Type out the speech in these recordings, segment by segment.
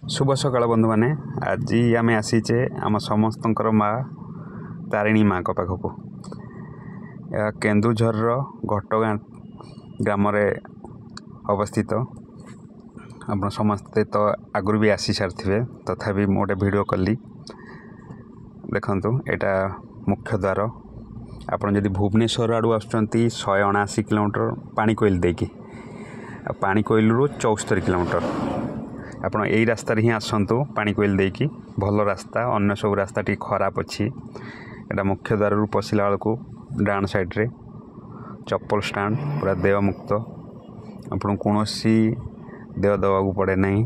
शुभ सकाळ बंधु मैंने आज आम आसीचे आम समस्त माँ तारिणी माँ पाखक केन्दुझर घटगाँ ग्राम अवस्थित आप समस्ते तो आगुरी भी आसी सारी तथापि गोटे वीडियो कली देखु यहाँ मुख्य द्वार आपड़ जदि भुवनेश्वर आड़ू आसुँच 179 किलोमीटर पाणीकोइल देकी पाणीकोइल रु 74 किलोमीटर आपड़ यही रास्ता ही आसतु पाणीकोइल देकी भल रास्ता अन्य सब रास्ता टी खराब अच्छी यहाँ मुख्य द्वार रु पशिला बेलू डाण साइड्रे चप्पल स्टाण्ड पूरा देव मुक्त आपन कौन देव दवाक पड़े नहीं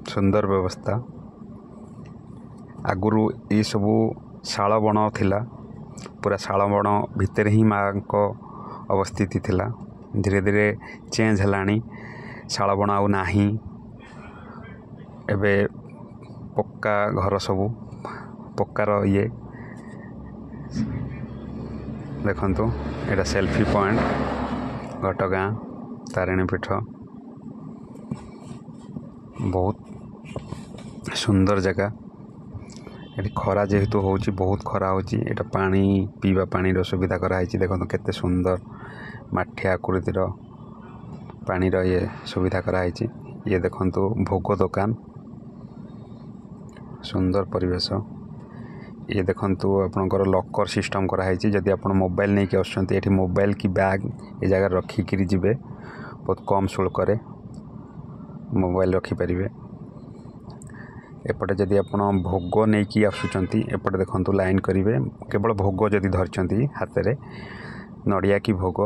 सुंदर व्यवस्था आगुरु ये सबू शाल बण थिला पूरा शाल बण भितर ही माँ को अवस्थिति थिला धीरे धीरे चेंज है शाल बण आउ नाही एबे पक्का घर सबू पक्कार ये देखंतु एटा सेल्फी पॉइंट घटगाँ तारिणी पीठ बहुत सुंदर जगह ये खरा जेहेतु होची बहुत खरा होची एटा पानी पीवा पानी सुविधा कराई देखो केते सुंदर माठिया आकृतिर पानी ये सुविधा कराई ये देखंतु भोग दुकान सुंदर परिवेश ये देखंतु आपनकर लॉकर सिस्टम कराई जदि आप मोबाइल नहीं कि आसुँच ये मोबाइल की बैग ये जगह रखिकी जिवे बहुत कम शुल्क मोबाइल रखिपारे एपटे जदि आप भोग नहीं कि आसुँच एपटे देखंतु लाइन करेंगे केवल भोग जदि धरती हाथ में नड़िया की भोग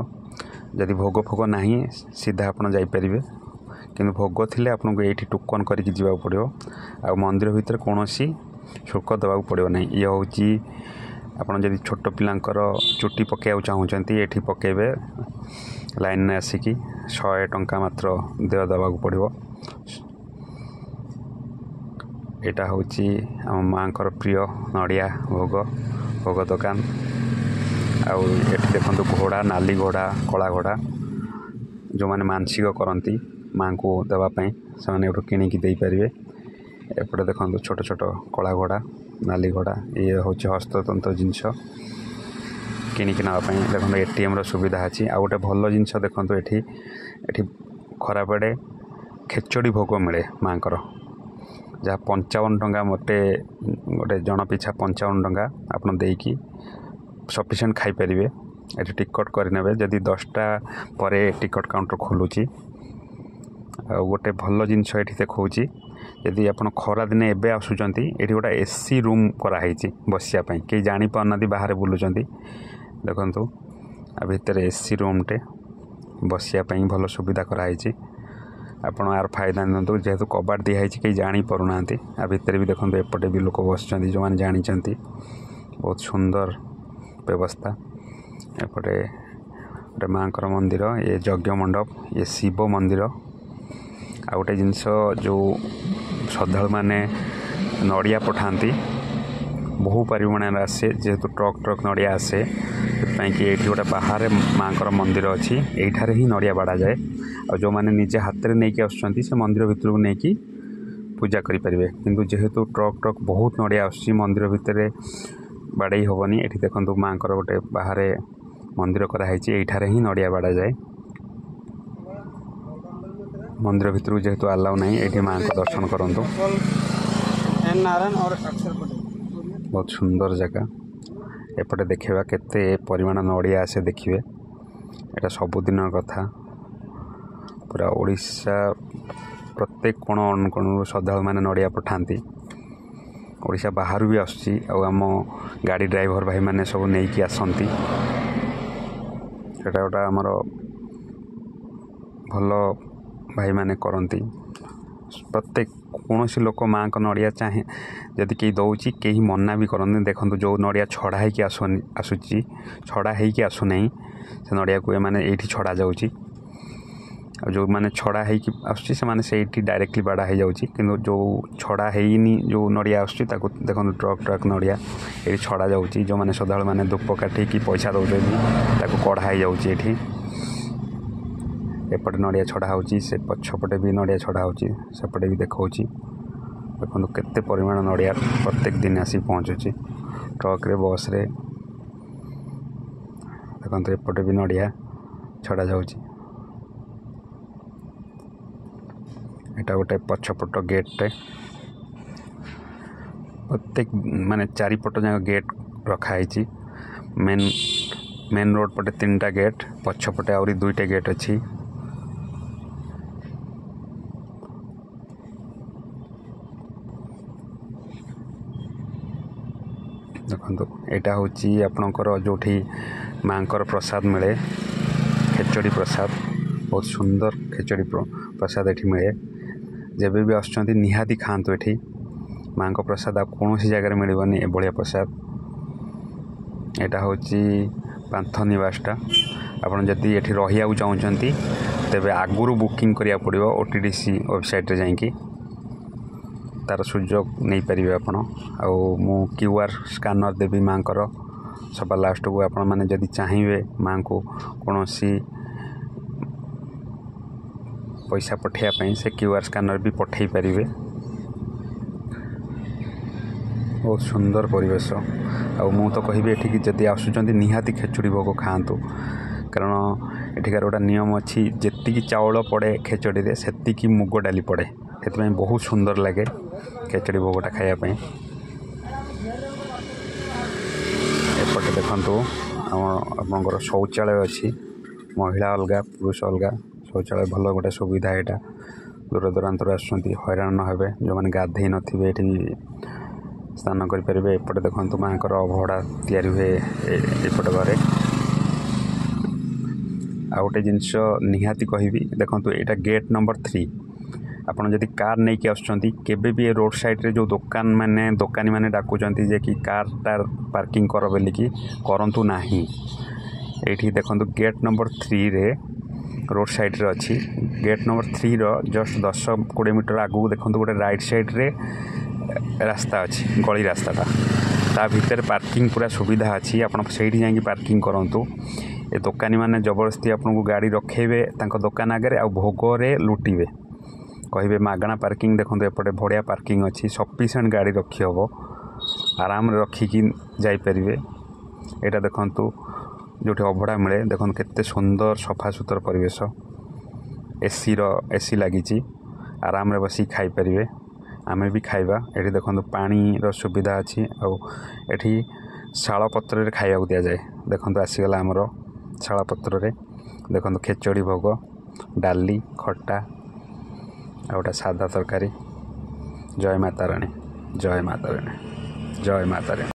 जदि भोग फोग नहीं सीधा आपड़ जापरेंगे कि भोग थे आपको ये टोकन करके जावाक पड़ो आ मंदिर भितर कौन शुल्क देवाक पड़ो ना ये हूँ आपड़ जदि छोट पिलांकर चुट्टी पकेया चाहूँगी ये पकेबे लाइन में आसिकी 100 टंका मात्र देय देवाक पड़ो यहाँ हूँ आम माँ प्रिय नड़िया भोग भोग दुकान आउ ये देखो घोड़ा नाली घोड़ा कला घोड़ा जो मैंने मानसिक करती माँ को देवाई से किणिकी देपारे एपटे देखो छोट छोट कला घोड़ा नाली घोड़ा ये हूँ हस्ततंत्र जिनस किणिकी नापी देखो एटीएम रो सुविधा अच्छी आ गोटे भल जिनस देखो ये खराबड़े खेचड़ी भोग मिले माँ जहाँ 55 टंका मोटे गोटे जन पिछा 55 टंका आपन देकी सफिसीयंट खाईपारे ये टिकट करे जदि 10टा पर टिकट काउंटर खोलुची गोटे भल जिनस ये देखा जदि आप खरा दिन एवं आसुँच ये गोटे एसी रूम कराई बसापी कई जापार बाहर बुलूँ देखु भितर एसी रूमटे बसापी भल सुविधा कराई आप आर फायदा नियंतु जेहेतु कबाट दिखाई कई जापार आ भितर भी देखो एपटे भी लोक बस जो मैंने जानी बहुत सुंदर व्यवस्था एपटे गोटे माँ मंदिर ये यज्ञ मंडप ये शिव मंदिर आ गोटे जिनस जो श्रद्धालु मैंने नड़िया पठाती बहु परिमाण आसे जेहेतु ट्रक ट्रक नड़िया आसे कि ये गोटे बाहर माँ मंदिर अच्छी यहीठार ही नड़िया बाड़ा जाए और जो मैंने निजे हाथ में नहीं आसुँच से मंदिर भितर को लेकिन पूजा करें किंतु जेहेतु ट्रक ट्रक बहुत नड़िया आसूँ मंदिर भितर बाड़े हेनी ये देखो माँ गोटे बाहर मंदिर कराई यहीठार ही नड़िया बाड़ा जाए मंदिर भितर को जेहेतु अलाउ नहीं ये माँ को दर्शन करूँ बहुत सुंदर जगह एपटे देखा केते परिमाण नड़िया आसे देखिए यहाँ सबुदिन कथा पूरा ओडिशा प्रत्येक कोण अनुकोण श्रद्धालु मैंने नड़िया पठाती ओडिशा बाहर भी आसुची आम गाड़ी ड्राइवर भाई मैंने सब नहीं आसती सेटा गोटा आमर भल भाई मैंने करती प्रत्येक कौन लोक माँ को नड़िया चाहे जदि कहीं दौची कहीं मना भी करते देखो जो नड़िया छड़ा होगी आसूची छड़ा होगी आसुना से नड़िया को मैंने ये छड़ा जाऊँगी जो मैंने छड़ा होगी आसूँ से डायरेक्टली बाड़ा हो जाऊँगी कि जो छड़ा होनी जो नड़िया आसूँ देखो ट्रक ट्रक नड़िया ये छड़ा जाऊँगी जो मैंने श्रद्धालु मैंने धूप काटिकी पैसा दौरान कढ़ा हो जाऊँगी एपटे नड़िया छड़ा होची से पछपटे भी नड़िया छड़ा होची सेपटे भी देखौची देखो केते परिमाण नड़िया प्रत्येक दिन आसी पहुँचुची ट्रक रे बस रे देखो एपटे भी नड़िया छड़ा जाउची एटा गोटे पछपट गेट रे प्रत्येक माने चारिपट जाक गेट रखाई मेन रोड पटे 3टा गेट पछपटे आउरी 2टा गेट अच्छी देखो यहाँ हूँ आपणकर जो माँकर प्रसाद मिले खेचड़ी प्रसाद बहुत सुंदर खेचड़ी प्रसाद ये मिले जब भी आसुँच निहाती खातु ये माँ को प्रसाद आ कौन जगह मिलबनी एभलिया प्रसाद यहाँ हूँ पांथ निवासटा आपड़ जदि ये रहा चाहते तेरे आगुरी बुकिंग करा पड़ो OTDC वेबसाइट रे जाइए तार सुजोग नहीं पारे आपण मु QR स्कानर देवी माँ को सभा लास्ट को आपण मैंने जदि चाहिए माँ को कौन पैसा पठाइबा से QR स्कानर भी पठे पारे बहुत सुंदर परिवेश मु तो कहि एठिक जदि आसुचंती निहाती खेचुड़ी भोग खातु कारण एठिकार गोटा नियम अच्छी जेतिकी चाउल पड़े खेचड़ी रे सेतिकी मुग डाली पड़े से बहुत सुंदर लगे खेचड़ी भोगटा खायापी एपटे देखु आमर शौचालय अच्छी महिला अलग पुरुष अलग शौचालय भल गोटे सुविधा यहाँ दूर दूरांतर आसुँच हैरान न हे जो मैंने गाधे नथिबे ये स्नान करें एपटे देखो माँ को अभड़ा तैयारी हुए एपट घरे आ गोटे जिनस निहाती कहि देखो यहाँ गेट नंबर 3 आपड़ जदि कार नहीं कि आसुँच केबे भी रोड साइड रे जो दोकानी मैंने डाकुचंती जे कि कार टार पार्किंग कर बोलिकी करंतु नाही एठी देखो गेट नंबर 3 रे रोड साइड रे अच्छी गेट नंबर 3 रो जस्ट 10-20 मीटर आगू देखो गोटे राइट साइड रे रास्ता अच्छी गली रास्ताटा ता भीतर पार्किंग पूरा सुविधा अच्छी आप जाकि पार्किंग करूँ ये दोकानी मैंने जबरदस्ती आपन को गाड़ी रखेबे दुकान आगे आ भोग रे लुटिबे कहे मागणा पार्किंग देखो एपटे बढ़िया पार्किंग अच्छी सफिसीएंट गाड़ी रखी हम आराम रखिकी जापर यहाँ देखु जो अभड़ा मिले देखो केते सुंदर सफा सुतर परिवेश एसी लगी आराम रे बसी खाई पारे आमे भी खाइबा ये देखो पानी रो सुविधा अच्छी आठी शाल पत्र रे खाइबा दि जाए देखो आसीगला आमर शाल पत्र रे देखो खेचड़ी भोग डाली खट्टा आ गोटे सादा तरकारी जय माता रानी जय माता रानी जय माता रानी।